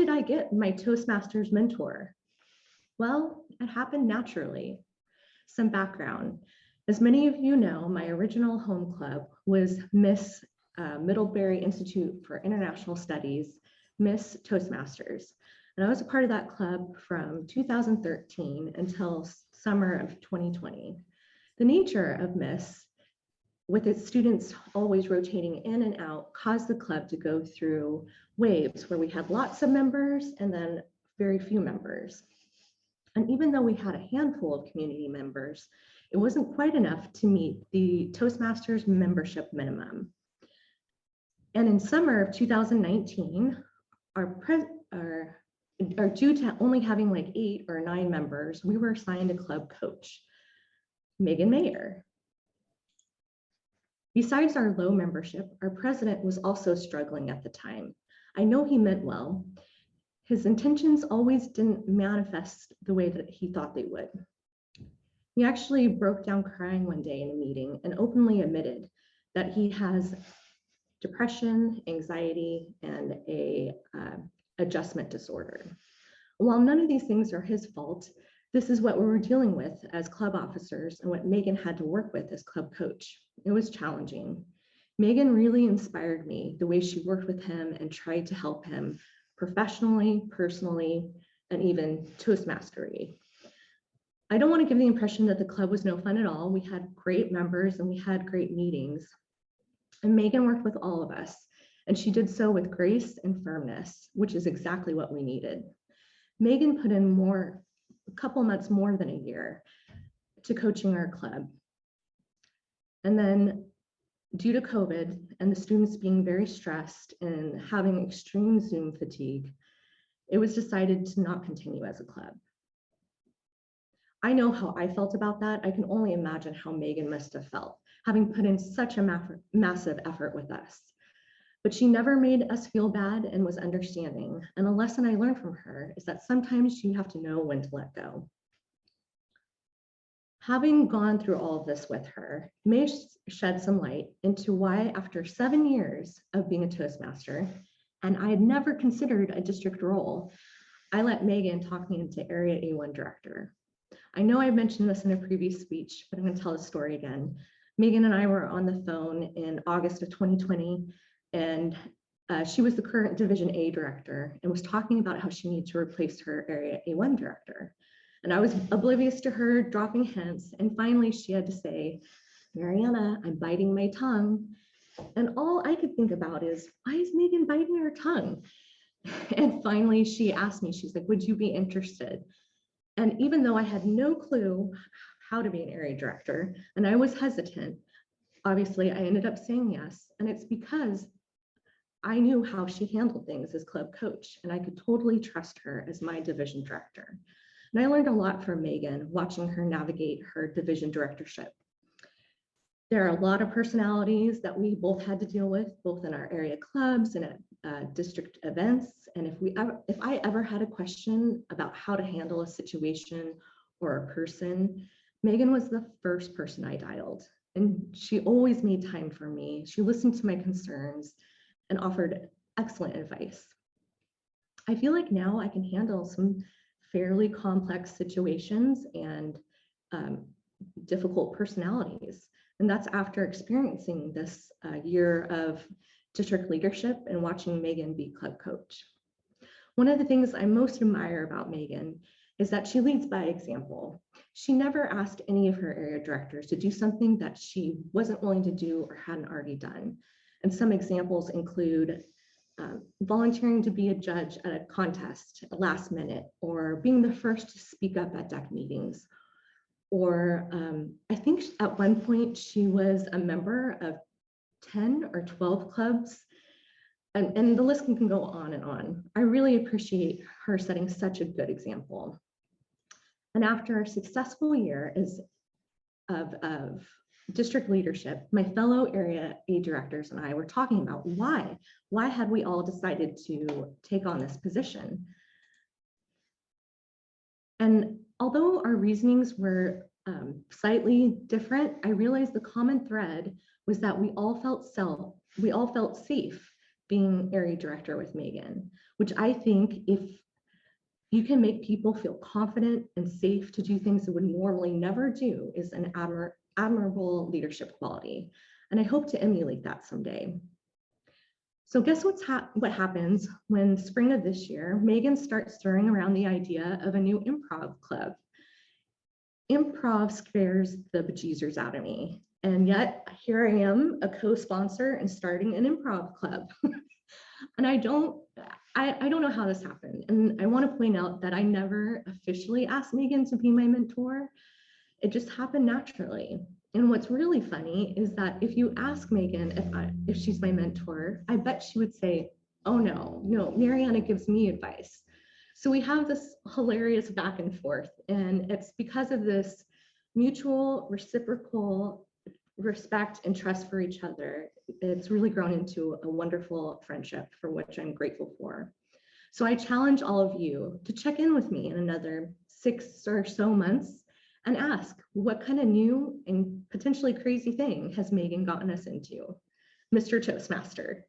did I get my Toastmasters mentor? Well, it happened naturally. Some background. As many of you know, my original home club was Miss Middlebury Institute for International Studies, Miss Toastmasters. And I was a part of that club from 2013 until summer of 2020. The nature of Miss, with its students always rotating in and out, caused the club to go through waves where we had lots of members and then very few members. And even though we had a handful of community members, it wasn't quite enough to meet the Toastmasters membership minimum. And in summer of 2019, due to only having like 8 or 9 members, we were assigned a club coach, Megan Mayer. Besides our low membership, our president was also struggling at the time. I know he meant well. His intentions always didn't manifest the way that he thought they would. He actually broke down crying one day in a meeting and openly admitted that he has depression, anxiety, and a adjustment disorder. While none of these things are his fault, this is what we were dealing with as club officers and what Megan had to work with as club coach. It was challenging. Megan really inspired me, the way she worked with him and tried to help him professionally, personally, and even Toastmastery. I don't want to give the impression that the club was no fun at all. We had great members and we had great meetings. And Megan worked with all of us, and she did so with grace and firmness, which is exactly what we needed. Megan put in a couple months more than a year to coaching our club. And then due to COVID and the students being very stressed and having extreme Zoom fatigue, it was decided to not continue as a club. I know how I felt about that. I can only imagine how Megan must have felt, having put in such a massive effort with us. But she never made us feel bad and was understanding. And a lesson I learned from her is that sometimes you have to know when to let go. Having gone through all of this with her may shed some light into why, after 7 years of being a Toastmaster, and I had never considered a district role, I let Megan talk me into Area A1 Director. I know I mentioned this in a previous speech, but I'm going to tell the story again. Megan and I were on the phone in August of 2020, and she was the current Division A Director and was talking about how she needed to replace her Area A1 Director. And I was oblivious to her dropping hints. And finally, she had to say, "Mariana, I'm biting my tongue." And all I could think about is, why is Megan biting her tongue? And finally, she asked me, she's like, "Would you be interested?" And even though I had no clue how to be an area director, and I was hesitant, obviously, I ended up saying yes. And it's because I knew how she handled things as club coach, and I could totally trust her as my division director. And I learned a lot from Megan watching her navigate her division directorship. There are a lot of personalities that we both had to deal with, both in our area clubs and at district events. And if I ever had a question about how to handle a situation or a person, Megan was the first person I dialed. And she always made time for me. She listened to my concerns and offered excellent advice. I feel like now I can handle some fairly complex situations and difficult personalities. And that's after experiencing this year of district leadership and watching Megan be club coach. One of the things I most admire about Megan is that she leads by example. She never asked any of her area directors to do something that she wasn't willing to do or hadn't already done. And some examples include volunteering to be a judge at a contest at last minute, or being the first to speak up at deck meetings. Or I think at one point she was a member of 10 or 12 clubs, and the list can go on and on. I really appreciate her setting such a good example. And after a successful year of district leadership, my fellow area A directors and I were talking about why had we all decided to take on this position? And although our reasonings were slightly different, I realized the common thread was that we all felt safe being area director with Megan. which I think if you can make people feel confident and safe to do things they would normally never do is an admirable leadership quality. And I hope to emulate that someday. So guess what happens when spring of this year, Megan starts throwing around the idea of a new improv club. Improv scares the bejesus out of me. And yet here I am, a co-sponsor and starting an improv club. And I don't know how this happened. And I want to point out that I never officially asked Megan to be my mentor. It just happened naturally. And what's really funny is that if you ask Megan if she's my mentor, I bet she would say, oh no, Mariana gives me advice. So we have this hilarious back and forth, and it's because of this mutual reciprocal respect and trust for each other. It's really grown into a wonderful friendship for which I'm grateful for. So I challenge all of you to check in with me in another 6 or so months and ask what kind of new and potentially crazy thing has Megan gotten us into? Mr. Toastmaster.